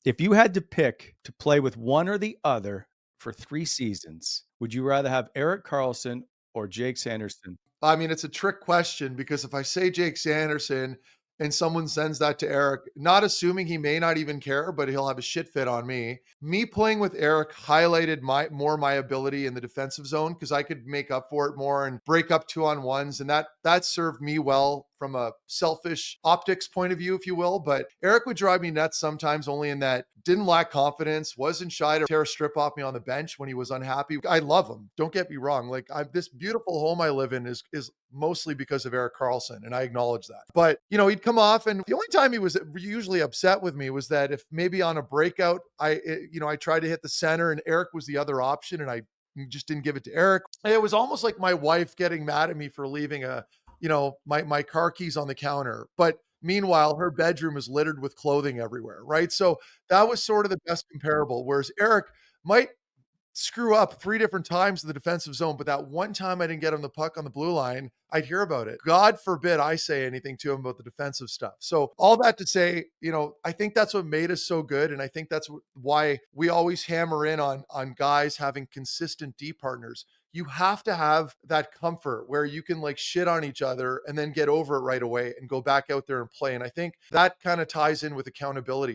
If you had to pick to play with one or the other for 3 seasons, would you rather have Erik Karlsson or Jake Sanderson? I mean, it's a trick question because if I say Jake Sanderson and someone sends that to Eric, not assuming he may not even care, but he'll have a shit fit on me. Me playing with Eric highlighted my ability in the defensive zone because I could make up for it more and break up 2-on-1s, and that served me well from a selfish optics point of view, if you will. But Eric would drive me nuts sometimes, only in that didn't lack confidence, wasn't shy to tear a strip off me on the bench when he was unhappy. I love him. Don't get me wrong. Like this beautiful home I live in is mostly because of Erik Karlsson, and I acknowledge that. But he'd come off, and the only time he was usually upset with me was that if maybe on a breakout, I tried to hit the center, and Eric was the other option, and I just didn't give it to Eric. It was almost like my wife getting mad at me for leaving my car keys on the counter. But meanwhile, her bedroom is littered with clothing everywhere, right? So that was sort of the best comparable. Whereas Eric might screw up 3 different times in the defensive zone, but that one time I didn't get him the puck on the blue line, I'd hear about it. God forbid I say anything to him about the defensive stuff. So all that to say, I think that's what made us so good, and I think that's why we always hammer in on guys having consistent D partners. You have to have that comfort where you can like shit on each other and then get over it right away and go back out there and play. And I think that kind of ties in with accountability.